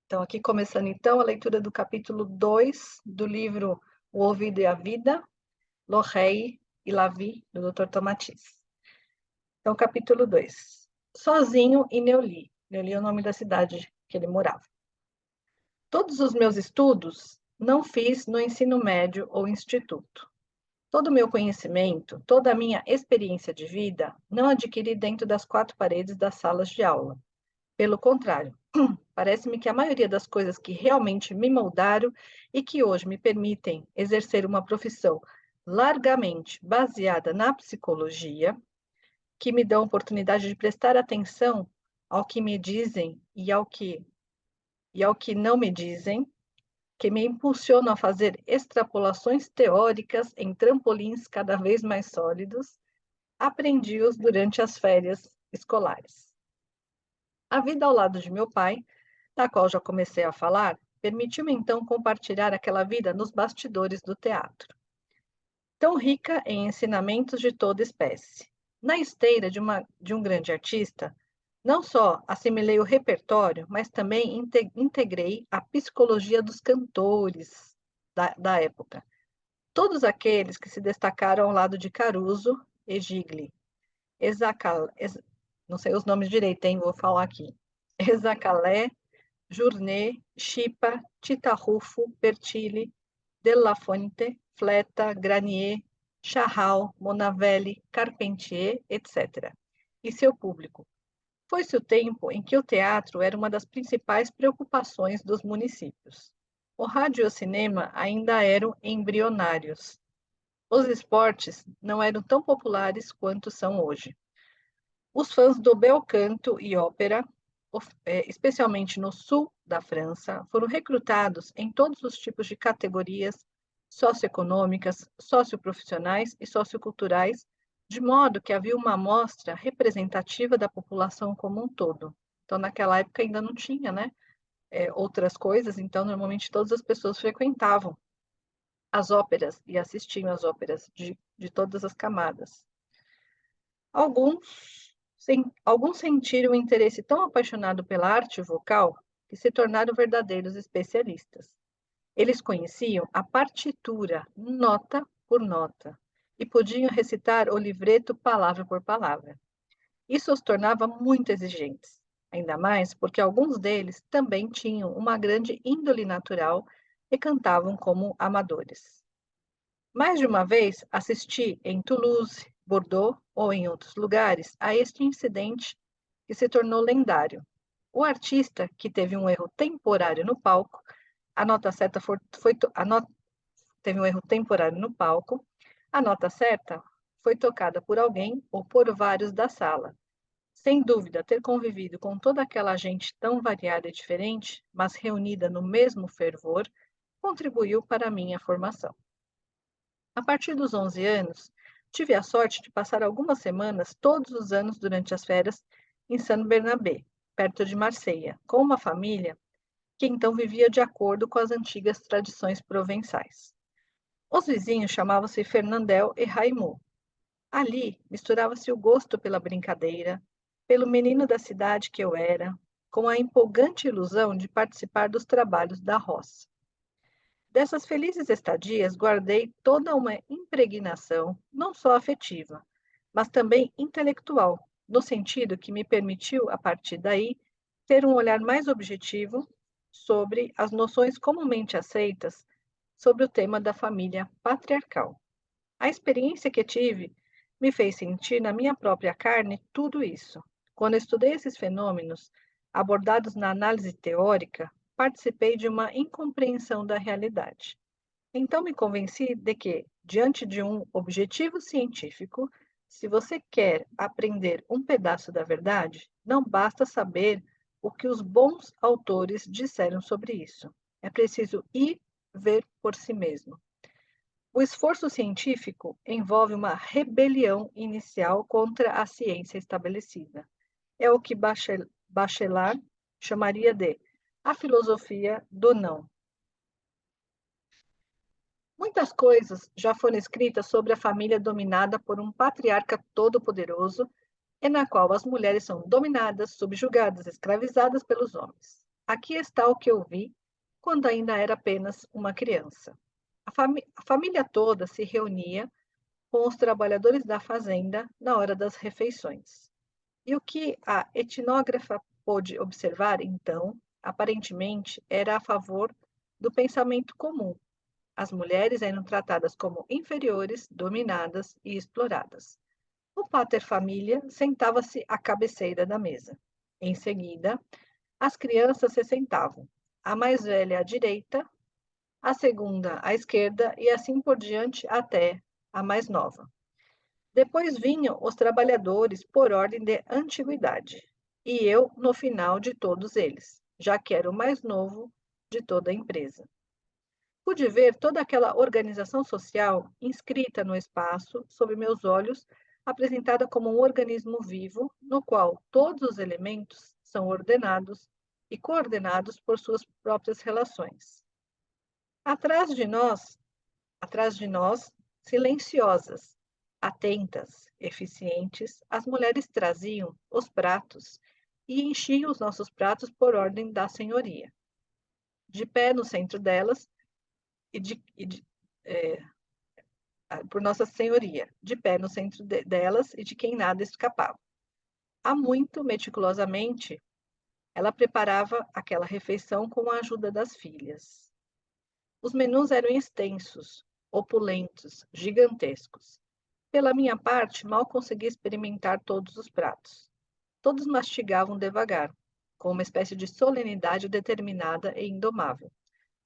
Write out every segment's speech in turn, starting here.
Então, aqui começando então a leitura do capítulo 2 do livro O Ouvido e a Vida, L'Oreille e la Vie, do Dr. Tomatis. Então, capítulo 2. Sozinho em Neuilly. Neuilly é o nome da cidade que ele morava. Todos os meus estudos não fiz no ensino médio ou instituto. Todo o meu conhecimento, toda a minha experiência de vida, não adquiri dentro das quatro paredes das salas de aula. Pelo contrário, parece-me que a maioria das coisas que realmente me moldaram e que hoje me permitem exercer uma profissão largamente baseada na psicologia, que me dão a oportunidade de prestar atenção ao que me dizem e ao que não me dizem, que me impulsionam a fazer extrapolações teóricas em trampolins cada vez mais sólidos, aprendi-os durante as férias escolares. A vida ao lado de meu pai, da qual já comecei a falar, permitiu-me então compartilhar aquela vida nos bastidores do teatro, tão rica em ensinamentos de toda espécie. Na esteira de um grande artista, não só assimilei o repertório, mas também integrei a psicologia dos cantores da época. Todos aqueles que se destacaram ao lado de Caruso e Gigli, não sei os nomes direito, hein? Vou falar aqui. Exacalé, Journet, Chipa, Tita Rufo, Pertile, Della Fonte, Fleta, Granier, Charral, Monavelli, Carpentier, etc. E seu público. Foi-se o tempo em que o teatro era uma das principais preocupações dos municípios. O rádio e o cinema ainda eram embrionários. Os esportes não eram tão populares quanto são hoje. Os fãs do bel canto e ópera, especialmente no sul da França, foram recrutados em todos os tipos de categorias socioeconômicas, socioprofissionais e socioculturais, de modo que havia uma amostra representativa da população como um todo. Então, naquela época ainda não tinha, né, outras coisas, então normalmente todas as pessoas frequentavam as óperas e assistiam às óperas de todas as camadas. Alguns sentiram um interesse tão apaixonado pela arte vocal que se tornaram verdadeiros especialistas. Eles conheciam a partitura, nota por nota, e podiam recitar o livreto palavra por palavra. Isso os tornava muito exigentes, ainda mais porque alguns deles também tinham uma grande índole natural e cantavam como amadores. Mais de uma vez assisti em Toulouse, Bordeaux ou em outros lugares a este incidente que se tornou lendário. O artista, que teve um erro temporário no palco, a nota certa teve um erro temporário no palco, a nota certa foi tocada por alguém ou por vários da sala. Sem dúvida, ter convivido com toda aquela gente tão variada e diferente, mas reunida no mesmo fervor, contribuiu para a minha formação. A partir dos 11 anos, tive a sorte de passar algumas semanas todos os anos durante as férias em Saint-Bernabé, perto de Marseille, com uma família que então vivia de acordo com as antigas tradições provençais. Os vizinhos chamavam-se Fernandel e Raimund. Ali misturava-se o gosto pela brincadeira, pelo menino da cidade que eu era, com a empolgante ilusão de participar dos trabalhos da roça. Dessas felizes estadias, guardei toda uma impregnação, não só afetiva, mas também intelectual, no sentido que me permitiu, a partir daí, ter um olhar mais objetivo sobre as noções comumente aceitas sobre o tema da família patriarcal. A experiência que tive me fez sentir na minha própria carne tudo isso. Quando estudei esses fenômenos abordados na análise teórica, participei de uma incompreensão da realidade. Então me convenci de que, diante de um objetivo científico, se você quer aprender um pedaço da verdade, não basta saber o que os bons autores disseram sobre isso. É preciso ir ver por si mesmo. O esforço científico envolve uma rebelião inicial contra a ciência estabelecida. É o que Bachelard chamaria de a filosofia do não. Muitas coisas já foram escritas sobre a família dominada por um patriarca todo-poderoso e na qual as mulheres são dominadas, subjugadas, escravizadas pelos homens. Aqui está o que eu vi quando ainda era apenas uma criança. A família toda se reunia com os trabalhadores da fazenda na hora das refeições. E o que a etnógrafa pôde observar, então, aparentemente, era a favor do pensamento comum. As mulheres eram tratadas como inferiores, dominadas e exploradas. O pater família sentava-se à cabeceira da mesa. Em seguida, as crianças se sentavam, a mais velha à direita, a segunda à esquerda e assim por diante até a mais nova. Depois vinham os trabalhadores por ordem de antiguidade, e eu no final de todos eles, já que era o mais novo de toda a empresa. Pude ver toda aquela organização social inscrita no espaço, sob meus olhos, apresentada como um organismo vivo, no qual todos os elementos são ordenados e coordenados por suas próprias relações. Atrás de nós, atrás de nós, silenciosas, atentas, eficientes, as mulheres traziam os pratos e enchiam os nossos pratos por ordem da senhoria. De pé no centro delas, é, por Nossa Senhoria, de pé no centro delas e de quem nada escapava. Há muito, meticulosamente, ela preparava aquela refeição com a ajuda das filhas. Os menus eram extensos, opulentos, gigantescos. Pela minha parte, mal consegui experimentar todos os pratos. Todos mastigavam devagar, com uma espécie de solenidade determinada e indomável.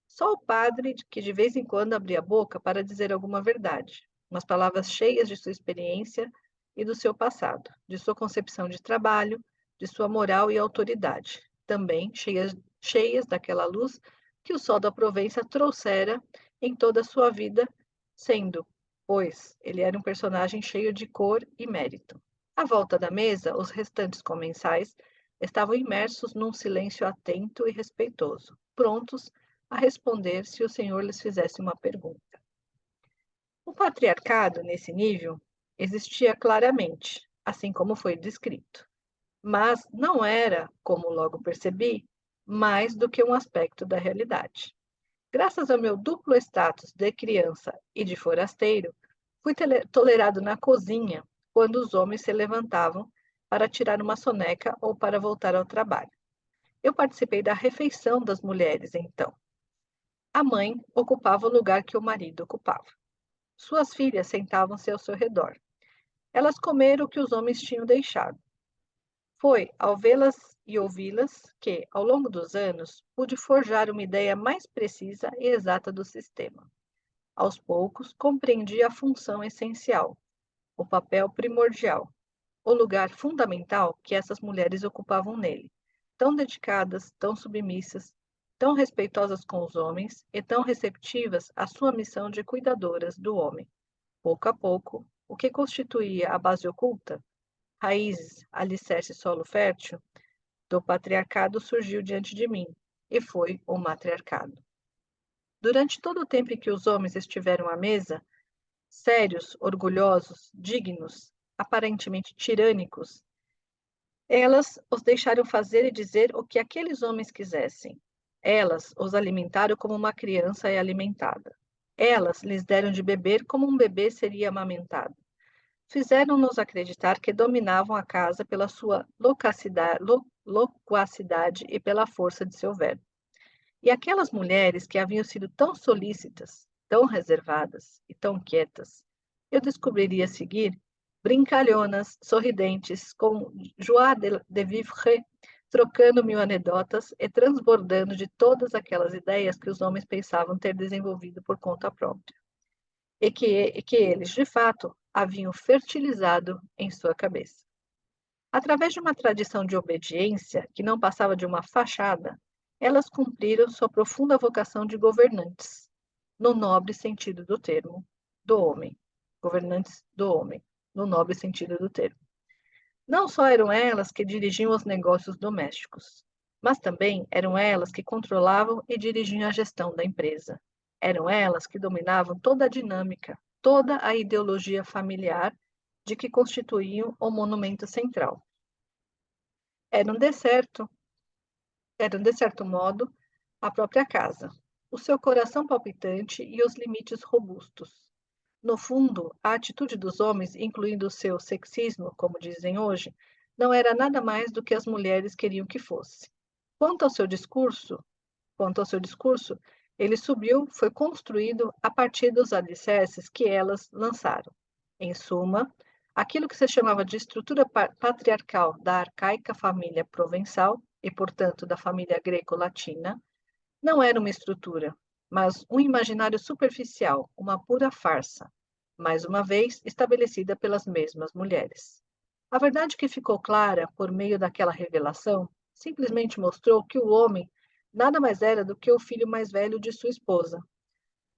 Só o padre, que de vez em quando abria a boca para dizer alguma verdade, umas palavras cheias de sua experiência e do seu passado, de sua concepção de trabalho, de sua moral e autoridade, também cheias daquela luz que o sol da Provença trouxera em toda a sua vida, sendo, pois, ele era um personagem cheio de cor e mérito. À volta da mesa, os restantes comensais estavam imersos num silêncio atento e respeitoso, prontos a responder se o senhor lhes fizesse uma pergunta. O patriarcado, nesse nível, existia claramente, assim como foi descrito, mas não era, como logo percebi, mais do que um aspecto da realidade. Graças ao meu duplo status de criança e de forasteiro, fui tolerado na cozinha quando os homens se levantavam para tirar uma soneca ou para voltar ao trabalho. Eu participei da refeição das mulheres, então. A mãe ocupava o lugar que o marido ocupava. Suas filhas sentavam-se ao seu redor. Elas comeram o que os homens tinham deixado. Foi ao vê-las e ouvi-las que, ao longo dos anos, pude forjar uma ideia mais precisa e exata do sistema. Aos poucos, compreendi a função essencial, o papel primordial, o lugar fundamental que essas mulheres ocupavam nele, tão dedicadas, tão submissas, tão respeitosas com os homens e tão receptivas à sua missão de cuidadoras do homem. Pouco a pouco, o que constituía a base oculta, raízes, alicerce solo fértil, do patriarcado surgiu diante de mim, e foi o matriarcado. Durante todo o tempo em que os homens estiveram à mesa, sérios, orgulhosos, dignos, aparentemente tirânicos, elas os deixaram fazer e dizer o que aqueles homens quisessem. Elas os alimentaram como uma criança é alimentada. Elas lhes deram de beber como um bebê seria amamentado. Fizeram-nos acreditar que dominavam a casa pela sua loquacidade e pela força de seu verbo. E aquelas mulheres que haviam sido tão solícitas, tão reservadas e tão quietas, eu descobriria a seguir brincalhonas, sorridentes, com joie de vivre, trocando mil anedotas e transbordando de todas aquelas ideias que os homens pensavam ter desenvolvido por conta própria, e que eles, de fato, haviam fertilizado em sua cabeça. Através de uma tradição de obediência que não passava de uma fachada, elas cumpriram sua profunda vocação de governantes, no nobre sentido do termo, do homem. Governantes do homem, no nobre sentido do termo. Não só eram elas que dirigiam os negócios domésticos, mas também eram elas que controlavam e dirigiam a gestão da empresa. Eram elas que dominavam toda a dinâmica, toda a ideologia familiar de que constituíam o monumento central. Era um deserto, eram, de certo modo, a própria casa, o seu coração palpitante e os limites robustos. No fundo, a atitude dos homens, incluindo o seu sexismo, como dizem hoje, não era nada mais do que as mulheres queriam que fosse. Quanto ao seu discurso, Quanto ao seu discurso, ele subiu, foi construído a partir dos alicerces que elas lançaram. Em suma, aquilo que se chamava de estrutura patriarcal da arcaica família provençal, e, portanto, da família greco-latina, não era uma estrutura, mas um imaginário superficial, uma pura farsa, mais uma vez estabelecida pelas mesmas mulheres. A verdade que ficou clara por meio daquela revelação simplesmente mostrou que o homem nada mais era do que o filho mais velho de sua esposa.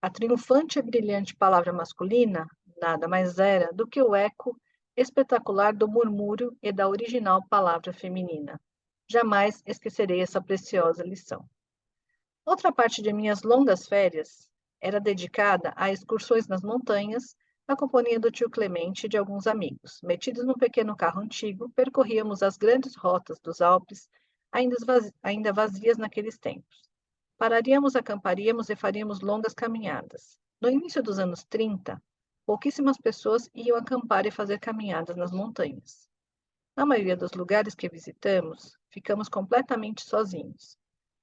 A triunfante e brilhante palavra masculina nada mais era do que o eco espetacular do murmúrio e da original palavra feminina. Jamais esquecerei essa preciosa lição. Outra parte de minhas longas férias era dedicada a excursões nas montanhas, na companhia do tio Clemente e de alguns amigos. Metidos num pequeno carro antigo, percorríamos as grandes rotas dos Alpes, ainda vazias naqueles tempos. Pararíamos, acamparíamos e faríamos longas caminhadas. No início dos anos 30, pouquíssimas pessoas iam acampar e fazer caminhadas nas montanhas. Na maioria dos lugares que visitamos, ficamos completamente sozinhos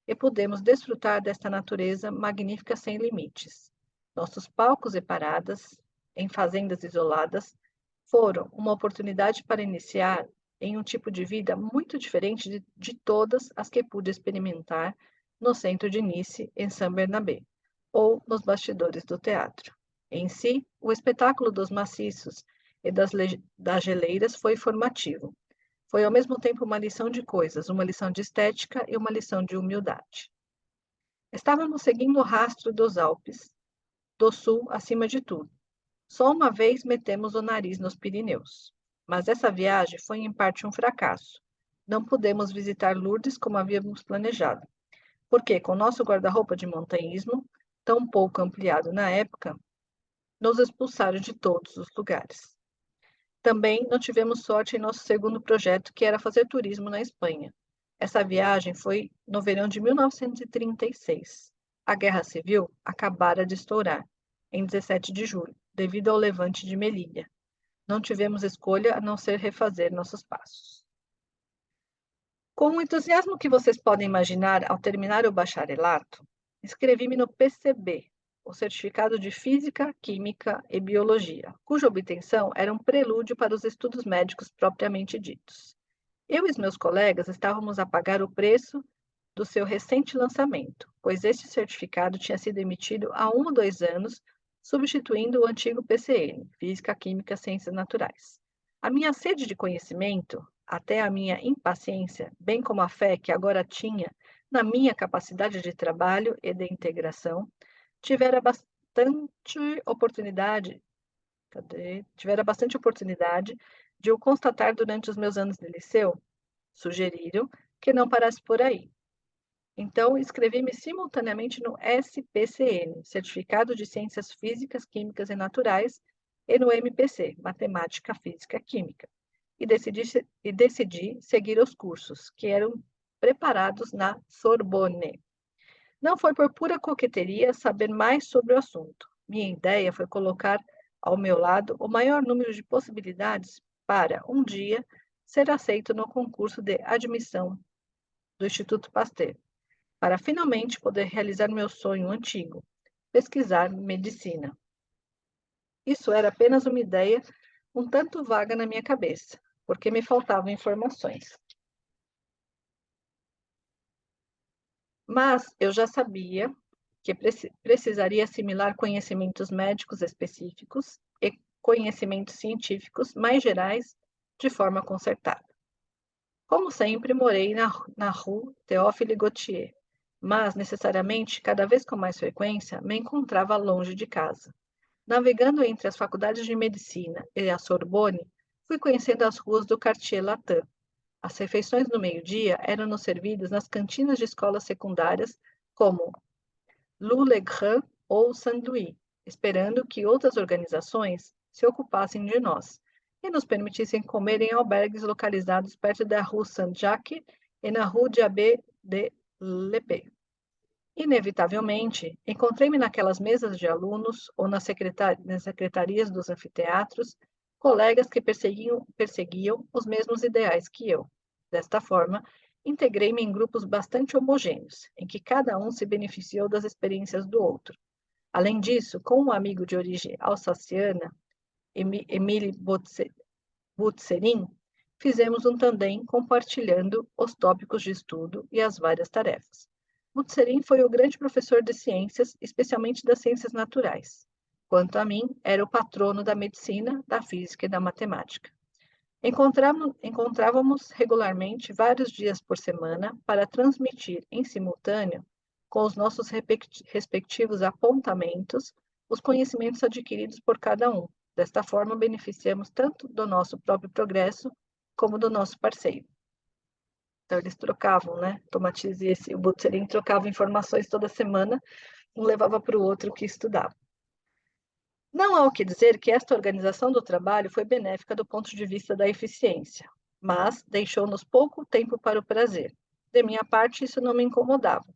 e podemos desfrutar desta natureza magnífica sem limites. Nossos palcos e paradas, em fazendas isoladas, foram uma oportunidade para iniciar em um tipo de vida muito diferente de todas as que pude experimentar no centro de Nice, em Saint-Bernabé, ou nos bastidores do teatro. Em si, o espetáculo dos maciços e das geleiras foi formativo. Foi ao mesmo tempo uma lição de coisas, uma lição de estética e uma lição de humildade. Estávamos seguindo o rastro dos Alpes, do sul acima de tudo. Só uma vez metemos o nariz nos Pirineus. Mas essa viagem foi em parte um fracasso. Não pudemos visitar Lourdes como havíamos planejado, porque com nosso guarda-roupa de montanhismo, tão pouco ampliado na época, nos expulsaram de todos os lugares. Também não tivemos sorte em nosso segundo projeto, que era fazer turismo na Espanha. Essa viagem foi no verão de 1936. A Guerra Civil acabara de estourar, em 17 de julho, devido ao levante de Melilla. Não tivemos escolha a não ser refazer nossos passos. Com o entusiasmo que vocês podem imaginar ao terminar o bacharelato, inscrevi-me no PCB, o Certificado de Física, Química e Biologia, cuja obtenção era um prelúdio para os estudos médicos propriamente ditos. Eu e os meus colegas estávamos a pagar o preço do seu recente lançamento, pois este certificado tinha sido emitido há 1 ou 2 anos, substituindo o antigo PCN, Física, Química e Ciências Naturais. A minha sede de conhecimento, até a minha impaciência, bem como a fé que agora tinha na minha capacidade de trabalho e de integração, tivera bastante oportunidade, tivera bastante oportunidade de o constatar durante os meus anos de liceu, sugeriram que não parasse por aí. Então, inscrevi-me simultaneamente no SPCN, Certificado de Ciências Físicas, Químicas e Naturais, e no MPC, Matemática, Física e Química, e decidi seguir os cursos, que eram preparados na Sorbonne. Não foi por pura coqueteria saber mais sobre o assunto. Minha ideia foi colocar ao meu lado o maior número de possibilidades para, um dia, ser aceito no concurso de admissão do Instituto Pasteur, para finalmente poder realizar meu sonho antigo, pesquisar medicina. Isso era apenas uma ideia um tanto vaga na minha cabeça, porque me faltavam informações. Mas eu já sabia que precisaria assimilar conhecimentos médicos específicos e conhecimentos científicos mais gerais de forma concertada. Como sempre, morei na rua Théophile Gautier, mas necessariamente, cada vez com mais frequência, me encontrava longe de casa. Navegando entre as faculdades de medicina e a Sorbonne, fui conhecendo as ruas do Quartier Latin. As refeições no meio-dia eram-nos servidas nas cantinas de escolas secundárias, como Loup-le-Grand ou Saint-Louis, esperando que outras organizações se ocupassem de nós e nos permitissem comer em albergues localizados perto da Rue Saint-Jacques e na Rue de Abbé de Lepê. Inevitavelmente, encontrei-me naquelas mesas de alunos ou nas secretarias dos anfiteatros, colegas que perseguiam os mesmos ideais que eu. Desta forma, integrei-me em grupos bastante homogêneos, em que cada um se beneficiou das experiências do outro. Além disso, com um amigo de origem alsaciana, Emile Butzerin, fizemos um tandem compartilhando os tópicos de estudo e as várias tarefas. Butzerin foi o grande professor de ciências, especialmente das ciências naturais. Quanto a mim, era o patrono da medicina, da física e da matemática. Encontrávamos regularmente vários dias por semana para transmitir em simultâneo, com os nossos respectivos apontamentos, os conhecimentos adquiridos por cada um. Desta forma, beneficiamos tanto do nosso próprio progresso como do nosso parceiro. Então, eles trocavam, né? Tomatiz e o Butzerin trocavam informações toda semana, um levava para o outro que estudava. Não há o que dizer que esta organização do trabalho foi benéfica do ponto de vista da eficiência, mas deixou-nos pouco tempo para o prazer. De minha parte, isso não me incomodava,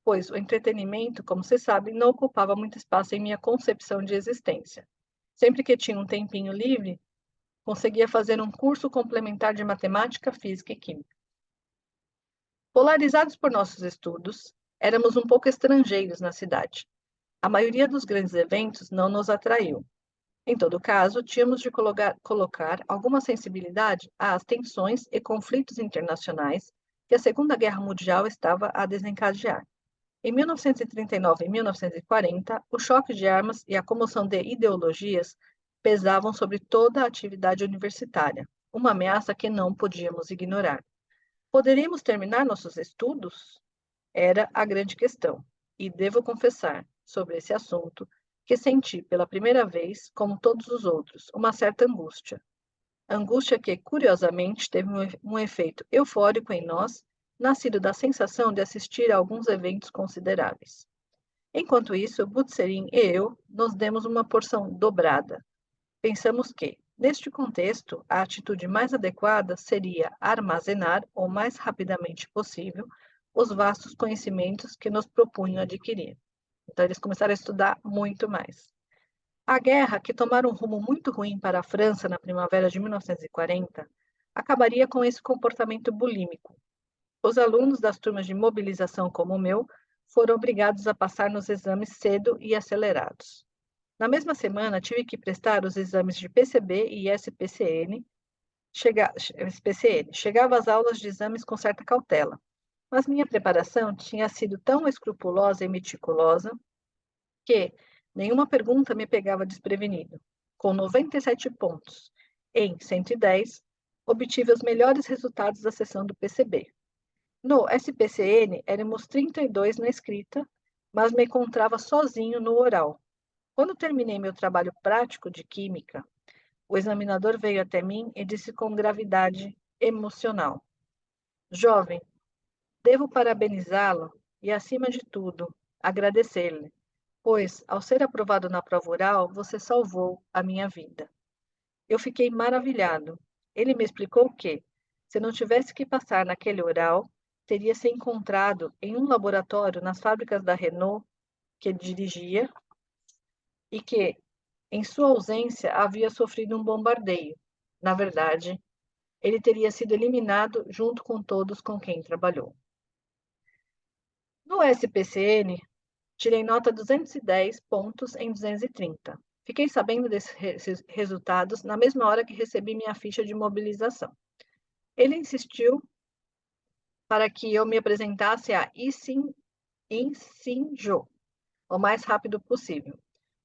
pois o entretenimento, como se sabe, não ocupava muito espaço em minha concepção de existência. Sempre que tinha um tempinho livre, conseguia fazer um curso complementar de matemática, física e química. Polarizados por nossos estudos, éramos um pouco estrangeiros na cidade. A maioria dos grandes eventos não nos atraiu. Em todo caso, tínhamos de colocar alguma sensibilidade às tensões e conflitos internacionais que a Segunda Guerra Mundial estava a desencadear. Em 1939 e 1940, o choque de armas e a comoção de ideologias pesavam sobre toda a atividade universitária, uma ameaça que não podíamos ignorar. Poderíamos terminar nossos estudos? Era a grande questão, e devo confessar, sobre esse assunto, que senti pela primeira vez, como todos os outros, uma certa angústia. Angústia que, curiosamente, teve um efeito eufórico em nós, nascido da sensação de assistir a alguns eventos consideráveis. Enquanto isso, Butzerin e eu nos demos uma porção dobrada. Pensamos que, neste contexto, a atitude mais adequada seria armazenar o mais rapidamente possível os vastos conhecimentos que nos propunham adquirir. Então, eles começaram a estudar muito mais. A guerra, que tomara um rumo muito ruim para a França na primavera de 1940, acabaria com esse comportamento bulímico. Os alunos das turmas de mobilização como o meu foram obrigados a passar nos exames cedo e acelerados. Na mesma semana, tive que prestar os exames de PCB e SPCN. Chegava às aulas de exames com certa cautela, mas minha preparação tinha sido tão escrupulosa e meticulosa que nenhuma pergunta me pegava desprevenido. Com 97 pontos em 110, obtive os melhores resultados da sessão do PCB. No SPCN, éramos 32 na escrita, mas me encontrava sozinho no oral. Quando terminei meu trabalho prático de química, o examinador veio até mim e disse com gravidade emocional: Jovem, devo parabenizá-lo e, acima de tudo, agradecer-lhe, pois, ao ser aprovado na prova oral, você salvou a minha vida. Eu fiquei maravilhado. Ele me explicou que, se não tivesse que passar naquele oral, teria se encontrado em um laboratório nas fábricas da Renault que dirigia e que, em sua ausência, havia sofrido um bombardeio. Na verdade, ele teria sido eliminado junto com todos com quem trabalhou. No SPCN, tirei nota 210 pontos em 230. Fiquei sabendo desses resultados na mesma hora que recebi minha ficha de mobilização. Ele insistiu para que eu me apresentasse a Insinjo o mais rápido possível.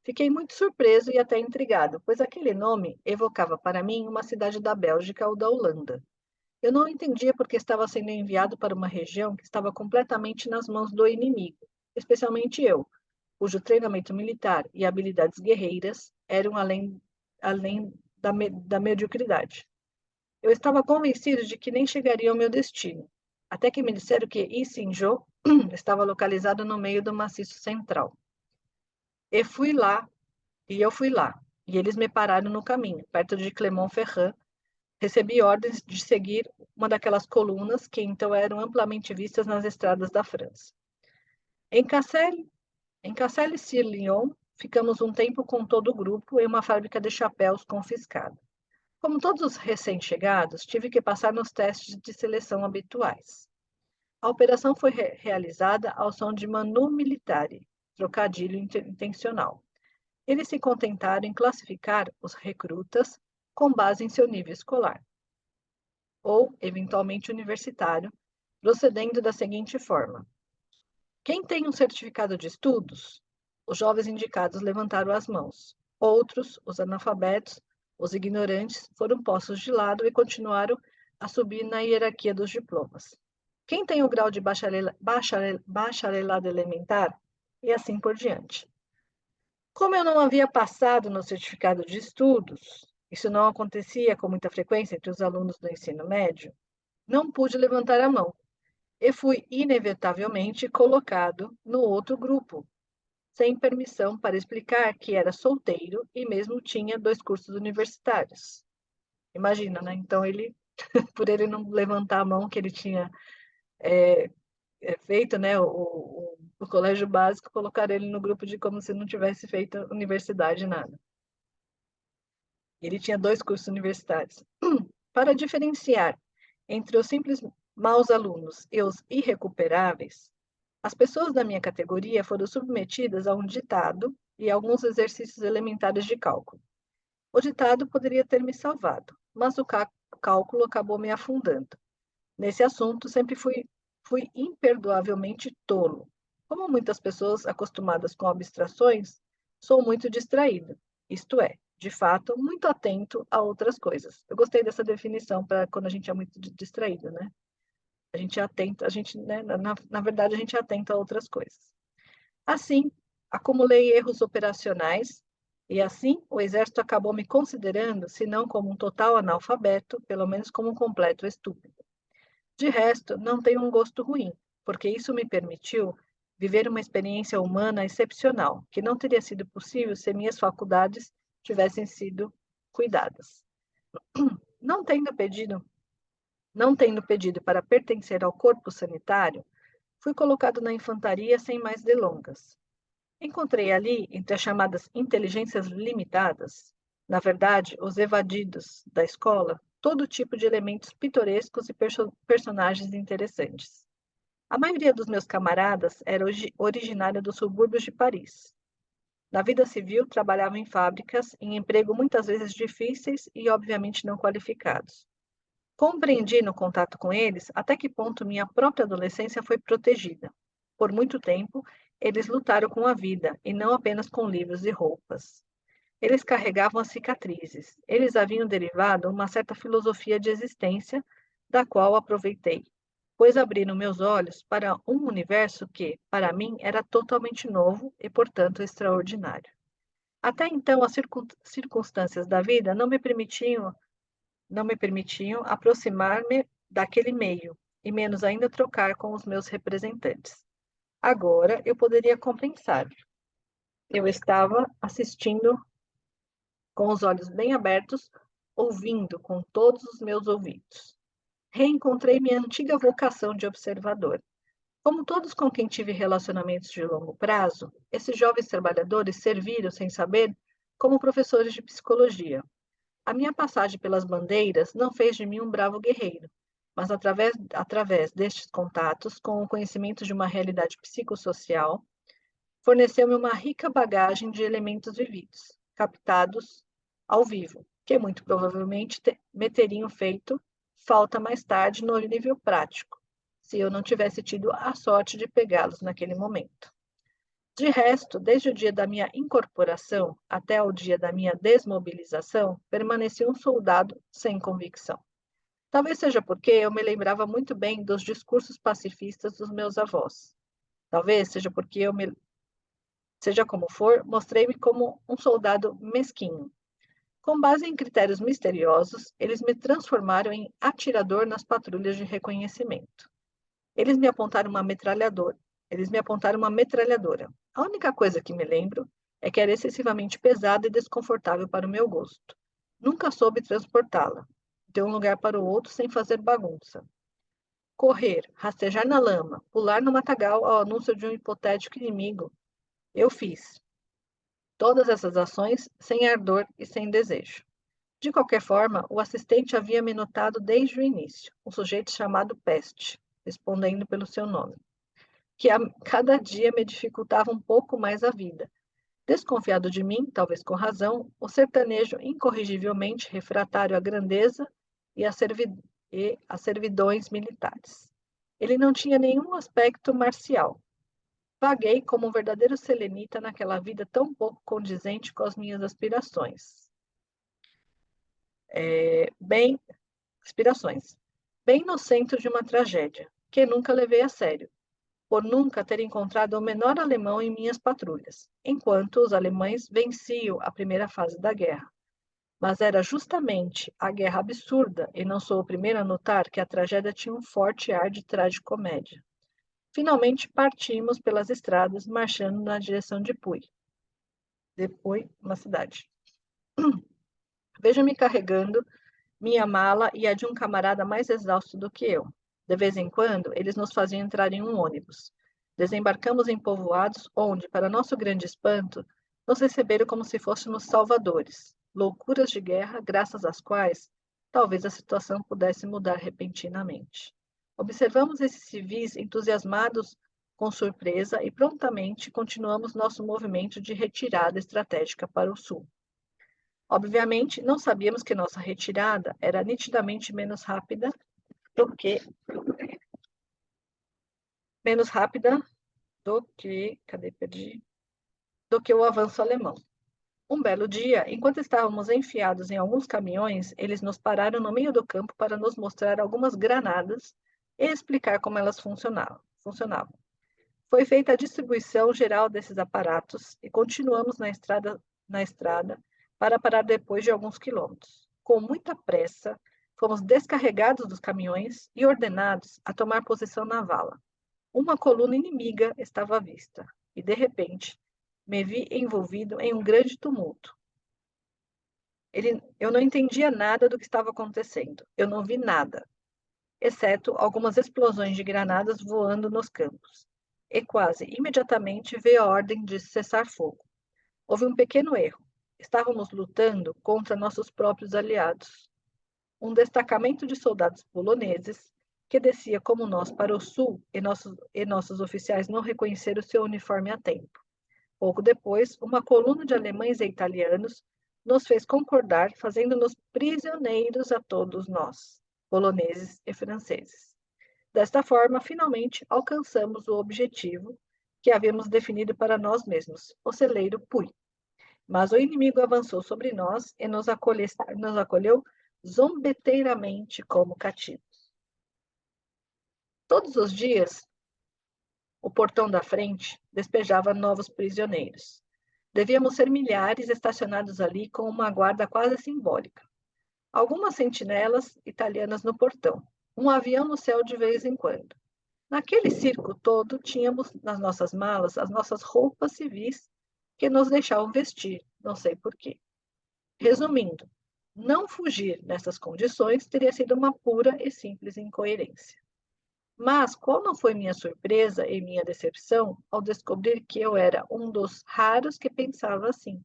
Fiquei muito surpreso e até intrigado, pois aquele nome evocava para mim uma cidade da Bélgica ou da Holanda. Eu não entendia porque estava sendo enviado para uma região que estava completamente nas mãos do inimigo, especialmente eu, cujo treinamento militar e habilidades guerreiras eram além da mediocridade. Eu estava convencido de que nem chegaria ao meu destino, até que me disseram que Isinjo estava localizado no meio do maciço central. E fui lá, e eu fui lá, e eles me pararam no caminho, perto de Clermont-Ferrand, Recebi ordens de seguir uma daquelas colunas que então eram amplamente vistas nas estradas da França. Em Cassel-sur-Lyon, ficamos um tempo com todo o grupo em uma fábrica de chapéus confiscada. Como todos os recém-chegados, tive que passar nos testes de seleção habituais. A operação foi realizada ao som de Manu Militari, trocadilho intencional. Eles se contentaram em classificar os recrutas com base em seu nível escolar, ou, eventualmente, universitário, procedendo da seguinte forma: quem tem um certificado de estudos? Os jovens indicados levantaram as mãos. Outros, os analfabetos, os ignorantes, foram postos de lado e continuaram a subir na hierarquia dos diplomas. Quem tem o grau de bacharelado elementar? E assim por diante. Como eu não havia passado no certificado de estudos, isso não acontecia com muita frequência entre os alunos do ensino médio, não pude levantar a mão e fui inevitavelmente colocado no outro grupo, sem permissão para explicar que era solteiro e mesmo tinha 2 cursos universitários. Imagina, né? Então ele, por ele não levantar a mão que ele tinha feito, né, o colégio básico, colocar ele no grupo de como se não tivesse feito universidade nada. Ele tinha 2 cursos universitários. Para diferenciar entre os simples maus alunos e os irrecuperáveis, as pessoas da minha categoria foram submetidas a um ditado e a alguns exercícios elementares de cálculo. O ditado poderia ter me salvado, mas o cálculo acabou me afundando. Nesse assunto, sempre fui imperdoavelmente tolo. Como muitas pessoas acostumadas com abstrações, sou muito distraído, isto é, de fato, muito atento a outras coisas. Eu gostei dessa definição para quando a gente é muito distraído, né? A gente é atento, a gente, né, na verdade, a gente é atento a outras coisas. Assim, acumulei erros operacionais e assim o exército acabou me considerando, se não como um total analfabeto, pelo menos como um completo estúpido. De resto, não tenho um gosto ruim, porque isso me permitiu viver uma experiência humana excepcional, que não teria sido possível se minhas faculdades tivessem sido cuidadas. Não tendo pedido, não tendo pedido para pertencer ao corpo sanitário, fui colocado na infantaria sem mais delongas. Encontrei ali, entre as chamadas inteligências limitadas, na verdade, os evadidos da escola, todo tipo de elementos pitorescos e personagens interessantes. A maioria dos meus camaradas era originária dos subúrbios de Paris. Na vida civil, trabalhavam em fábricas, em emprego muitas vezes difíceis e obviamente não qualificados. Compreendi no contato com eles até que ponto minha própria adolescência foi protegida. Por muito tempo, eles lutaram com a vida e não apenas com livros e roupas. Eles carregavam as cicatrizes. Eles haviam derivado uma certa filosofia de existência, da qual aproveitei, pois abriram meus olhos para um universo que, para mim, era totalmente novo e, portanto, extraordinário. Até então, as circunstâncias da vida não me permitiam aproximar-me daquele meio, e menos ainda trocar com os meus representantes. Agora eu poderia compensar. Eu estava assistindo com os olhos bem abertos, ouvindo com todos os meus ouvidos. Reencontrei minha antiga vocação de observador. Como todos com quem tive relacionamentos de longo prazo, esses jovens trabalhadores serviram, sem saber, como professores de psicologia. A minha passagem pelas bandeiras não fez de mim um bravo guerreiro, mas através destes contatos, com o conhecimento de uma realidade psicossocial, forneceu-me uma rica bagagem de elementos vividos, captados ao vivo, que muito provavelmente me teriam feito falta mais tarde no nível prático, se eu não tivesse tido a sorte de pegá-los naquele momento. De resto, desde o dia da minha incorporação até o dia da minha desmobilização, permaneci um soldado sem convicção. Talvez seja porque eu me lembrava muito bem dos discursos pacifistas dos meus avós. Talvez seja porque seja como for, mostrei-me como um soldado mesquinho. Com base em critérios misteriosos, eles me transformaram em atirador nas patrulhas de reconhecimento. Eles me apontaram uma metralhadora. A única coisa que me lembro é que era excessivamente pesada e desconfortável para o meu gosto. Nunca soube transportá-la. de um lugar para o outro sem fazer bagunça. Correr, rastejar na lama, pular no matagal ao anúncio de um hipotético inimigo. Eu fiz. Todas essas ações sem ardor e sem desejo. De qualquer forma, o assistente havia me notado desde o início, um sujeito chamado Peste, respondendo pelo seu nome, que a cada dia me dificultava um pouco mais a vida. Desconfiado de mim, talvez com razão, o sertanejo incorrigivelmente refratário à grandeza e às servidões militares. Ele não tinha nenhum aspecto marcial. Vaguei como um verdadeiro selenita naquela vida tão pouco condizente com as minhas aspirações. Bem, aspirações. Bem no centro de uma tragédia, que nunca levei a sério, por nunca ter encontrado o menor alemão em minhas patrulhas, enquanto os alemães venciam a primeira fase da guerra. Mas era justamente a guerra absurda, e não sou o primeiro a notar que a tragédia tinha um forte ar de tragicomédia. Finalmente partimos pelas estradas, marchando na direção de Puy. Depois, uma cidade. Vejo-me carregando minha mala e a de um camarada mais exausto do que eu. De vez em quando, eles nos faziam entrar em um ônibus. Desembarcamos em povoados onde, para nosso grande espanto, nos receberam como se fôssemos salvadores. Loucuras de guerra, graças às quais talvez a situação pudesse mudar repentinamente. Observamos esses civis entusiasmados com surpresa e prontamente continuamos nosso movimento de retirada estratégica para o sul. Obviamente, não sabíamos que nossa retirada era nitidamente do que menos rápida do que o avanço alemão. Um belo dia, enquanto estávamos enfiados em alguns caminhões, eles nos pararam no meio do campo para nos mostrar algumas granadas e explicar como elas funcionavam. Foi feita a distribuição geral desses aparatos e continuamos na estrada para parar depois de alguns quilômetros. Com muita pressa, fomos descarregados dos caminhões e ordenados a tomar posição na vala. Uma coluna inimiga estava à vista e, de repente, me vi envolvido em um grande tumulto. Eu não entendia nada do que estava acontecendo. Eu não vi nada, exceto algumas explosões de granadas voando nos campos. E quase imediatamente veio a ordem de cessar fogo. Houve um pequeno erro. Estávamos lutando contra nossos próprios aliados. Um destacamento de soldados poloneses que descia como nós para o sul e nossos oficiais não reconheceram seu uniforme a tempo. Pouco depois, uma coluna de alemães e italianos nos fez concordar, fazendo-nos prisioneiros a todos nós, poloneses e franceses. Desta forma, finalmente, alcançamos o objetivo que havíamos definido para nós mesmos, o celeiro Puy. Mas o inimigo avançou sobre nós e nos acolheu zombeteiramente como cativos. Todos os dias, o portão da frente despejava novos prisioneiros. Devíamos ser milhares estacionados ali com uma guarda quase simbólica. Algumas sentinelas italianas no portão, um avião no céu de vez em quando. Naquele circo todo, tínhamos nas nossas malas as nossas roupas civis que nos deixavam vestir, não sei porquê. Resumindo, não fugir nessas condições teria sido uma pura e simples incoerência. Mas qual não foi minha surpresa e minha decepção ao descobrir que eu era um dos raros que pensava assim.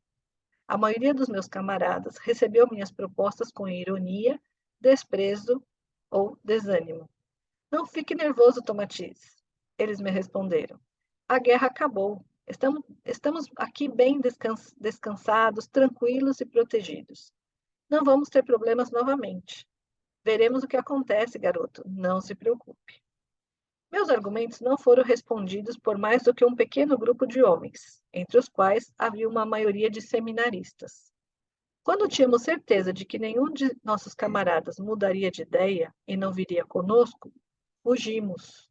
A maioria dos meus camaradas recebeu minhas propostas com ironia, desprezo ou desânimo. Não fique nervoso, Tomatiz. Eles me responderam. A guerra acabou. Estamos aqui bem descansados, tranquilos e protegidos. Não vamos ter problemas novamente. Veremos o que acontece, garoto. Não se preocupe. Meus argumentos não foram respondidos por mais do que um pequeno grupo de homens, entre os quais havia uma maioria de seminaristas. Quando tínhamos certeza de que nenhum de nossos camaradas mudaria de ideia e não viria conosco, fugimos.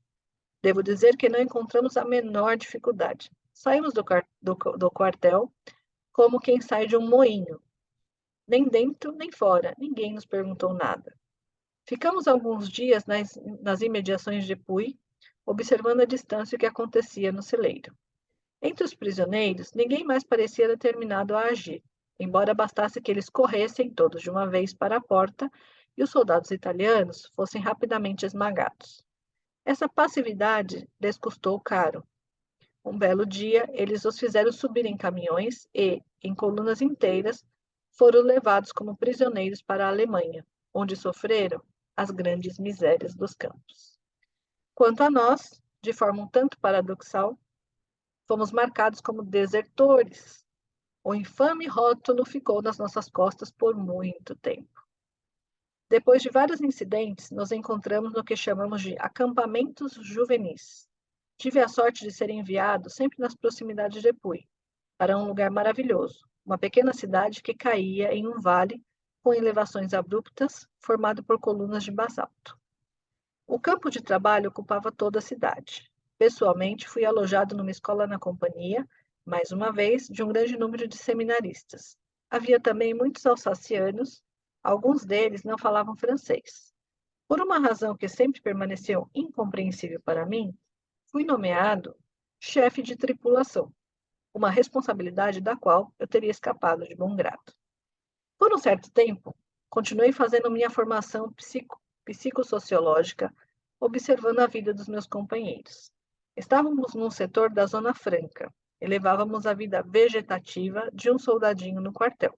Devo dizer que não encontramos a menor dificuldade. Saímos do quartel como quem sai de um moinho. Nem dentro, nem fora, ninguém nos perguntou nada. Ficamos alguns dias nas imediações de Puy, observando a distância o que acontecia no celeiro. Entre os prisioneiros, ninguém mais parecia determinado a agir, embora bastasse que eles corressem todos de uma vez para a porta e os soldados italianos fossem rapidamente esmagados. Essa passividade lhes custou caro. Um belo dia, eles os fizeram subir em caminhões e, em colunas inteiras, foram levados como prisioneiros para a Alemanha, onde sofreram as grandes misérias dos campos. Quanto a nós, de forma um tanto paradoxal, fomos marcados como desertores. O infame rótulo ficou nas nossas costas por muito tempo. Depois de vários incidentes, nos encontramos no que chamamos de acampamentos juvenis. Tive a sorte de ser enviado sempre nas proximidades de Puy, para um lugar maravilhoso, uma pequena cidade que caía em um vale com elevações abruptas, formado por colunas de basalto. O campo de trabalho ocupava toda a cidade. Pessoalmente, fui alojado numa escola na companhia, mais uma vez, de um grande número de seminaristas. Havia também muitos alsacianos, alguns deles não falavam francês. Por uma razão que sempre permaneceu incompreensível para mim, fui nomeado chefe de tripulação, uma responsabilidade da qual eu teria escapado de bom grado. Por um certo tempo, continuei fazendo minha formação psicossociológica, observando a vida dos meus companheiros. Estávamos num setor da Zona Franca e levávamos a vida vegetativa de um soldadinho no quartel.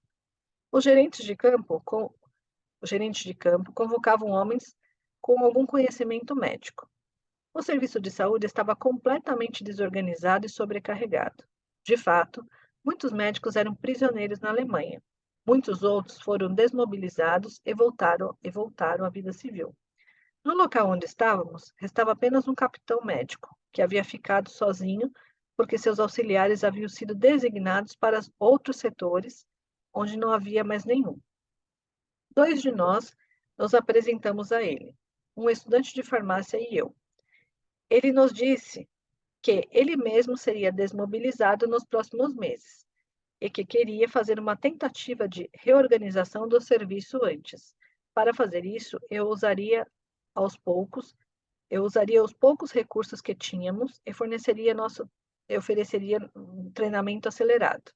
Os gerentes de campo, convocavam homens com algum conhecimento médico. O serviço de saúde estava completamente desorganizado e sobrecarregado. De fato, muitos médicos eram prisioneiros na Alemanha. Muitos outros foram desmobilizados e voltaram à vida civil. No local onde estávamos, restava apenas um capitão médico, que havia ficado sozinho porque seus auxiliares haviam sido designados para outros setores, onde não havia mais nenhum. Dois de nós nos apresentamos a ele, um estudante de farmácia e eu. Ele nos disse que ele mesmo seria desmobilizado nos próximos meses e que queria fazer uma tentativa de reorganização do serviço antes. Para fazer isso, eu usaria os poucos recursos que tínhamos e ofereceria um treinamento acelerado.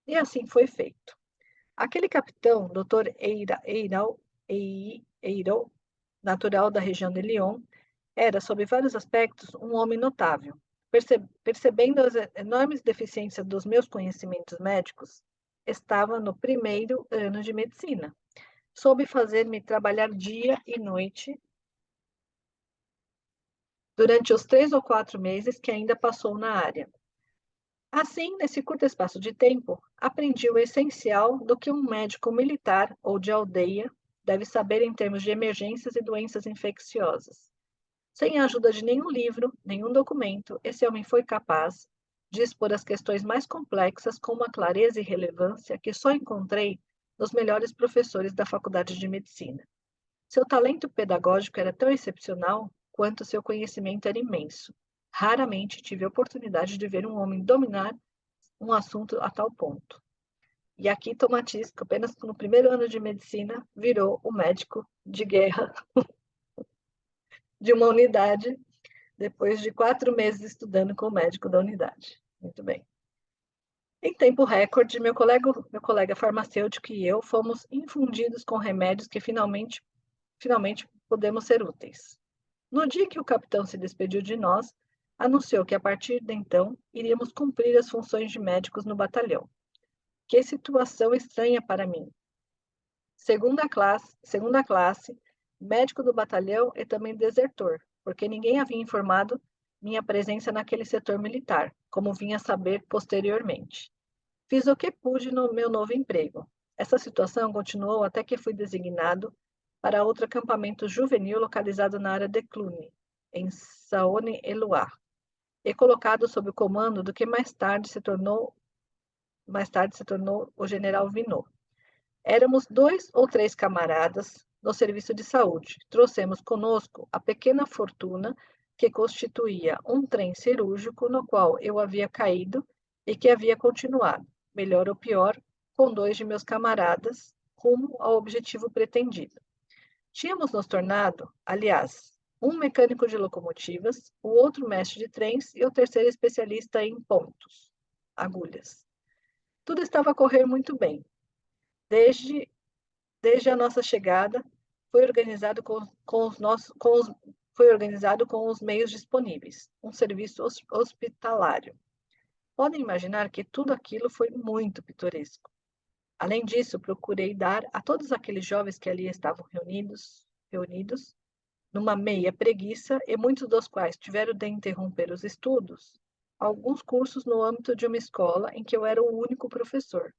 E assim foi feito. Aquele capitão, Dr. Eirão, natural da região de Lyon, era, sob vários aspectos, um homem notável. Percebendo as enormes deficiências dos meus conhecimentos médicos, estava no primeiro ano de medicina. Soube fazer-me trabalhar dia e noite durante os 3 ou 4 meses que ainda passou na área. Assim, nesse curto espaço de tempo, aprendi o essencial do que um médico militar ou de aldeia deve saber em termos de emergências e doenças infecciosas. Sem a ajuda de nenhum livro, nenhum documento, esse homem foi capaz de expor as questões mais complexas com uma clareza e relevância que só encontrei nos melhores professores da Faculdade de Medicina. Seu talento pedagógico era tão excepcional quanto seu conhecimento era imenso. Raramente tive a oportunidade de ver um homem dominar um assunto a tal ponto. E aqui Tomatiz, que apenas no primeiro ano de medicina, virou o médico de guerra de uma unidade, depois de 4 meses estudando com o médico da unidade. Muito bem. Em tempo recorde, meu colega farmacêutico e eu fomos infundidos com remédios que finalmente podemos ser úteis. No dia que o capitão se despediu de nós, anunciou que a partir de então iríamos cumprir as funções de médicos no batalhão. Que situação estranha para mim. Segunda classe, médico do batalhão e também desertor, porque ninguém havia informado minha presença naquele setor militar, como vinha a saber posteriormente. Fiz o que pude no meu novo emprego. Essa situação continuou até que fui designado para outro acampamento juvenil localizado na área de Cluny, em Saône-et-Loire, e colocado sob o comando do que mais tarde se tornou o general Vinot. Éramos 2 ou 3 camaradas no serviço de saúde. Trouxemos conosco a pequena fortuna que constituía um trem cirúrgico no qual eu havia caído e que havia continuado, melhor ou pior, com 2 de meus camaradas, rumo ao objetivo pretendido. Tínhamos nos tornado, aliás, um mecânico de locomotivas, o outro mestre de trens e o terceiro especialista em pontos, agulhas. Tudo estava a correr muito bem. Desde a nossa chegada, foi organizado com os meios disponíveis, um serviço hospitalário. Podem imaginar que tudo aquilo foi muito pitoresco. Além disso, procurei dar a todos aqueles jovens que ali estavam reunidos, numa meia preguiça, e muitos dos quais tiveram de interromper os estudos, alguns cursos no âmbito de uma escola em que eu era o único professor.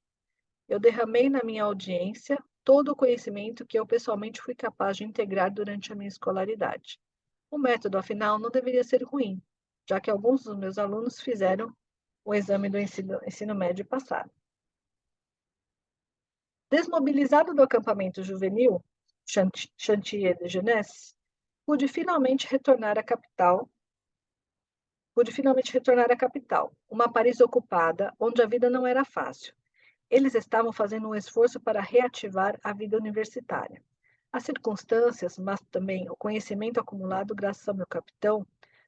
Eu derramei na minha audiência todo o conhecimento que eu pessoalmente fui capaz de integrar durante a minha escolaridade. O método, afinal, não deveria ser ruim, já que alguns dos meus alunos fizeram o exame do ensino médio e passaram. Desmobilizado do acampamento juvenil, Chantier de Jeunesse, pude finalmente retornar à capital, uma Paris ocupada, onde a vida não era fácil. Eles estavam fazendo um esforço para reativar a vida universitária. As circunstâncias, mas também o conhecimento acumulado graças ao meu capitão,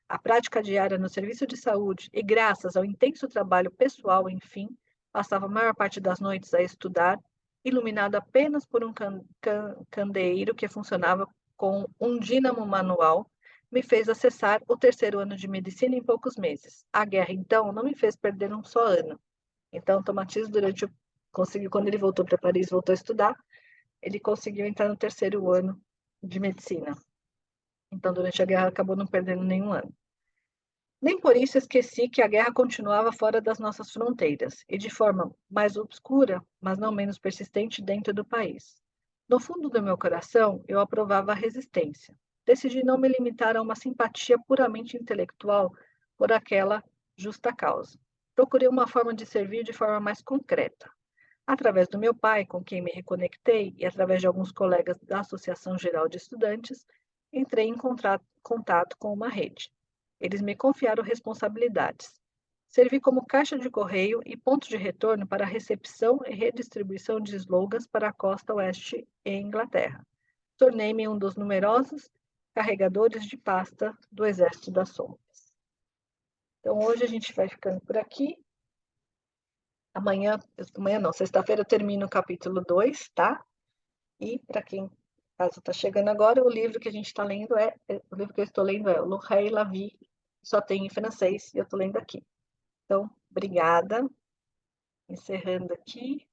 a prática diária no serviço de saúde e graças ao intenso trabalho pessoal, enfim, passava a maior parte das noites a estudar, iluminado apenas por um candeeiro que funcionava com um dínamo manual, me fez acessar o terceiro ano de medicina em poucos meses. A guerra, então, não me fez perder um só ano. Então, Tomatiso, conseguiu, quando ele voltou para Paris, voltou a estudar, ele conseguiu entrar no terceiro ano de medicina. Então, durante a guerra, acabou não perdendo nenhum ano. Nem por isso esqueci que a guerra continuava fora das nossas fronteiras e de forma mais obscura, mas não menos persistente dentro do país. No fundo do meu coração, eu aprovava a resistência. Decidi não me limitar a uma simpatia puramente intelectual por aquela justa causa. Procurei uma forma de servir de forma mais concreta. Através do meu pai, com quem me reconectei, e através de alguns colegas da Associação Geral de Estudantes, entrei em contato com uma rede. Eles me confiaram responsabilidades. Servi como caixa de correio e ponto de retorno para a recepção e redistribuição de slogans para a costa oeste e Inglaterra. Tornei-me um dos numerosos carregadores de pasta do Exército das Sombras. Então, hoje a gente vai ficando por aqui. Amanhã não, sexta-feira eu termino o capítulo 2, tá? E para quem, caso está chegando agora, o livro que a gente está lendo o livro que eu estou lendo é Le Rei la Vie, só tem em francês e eu estou lendo aqui. Então, obrigada. Encerrando aqui.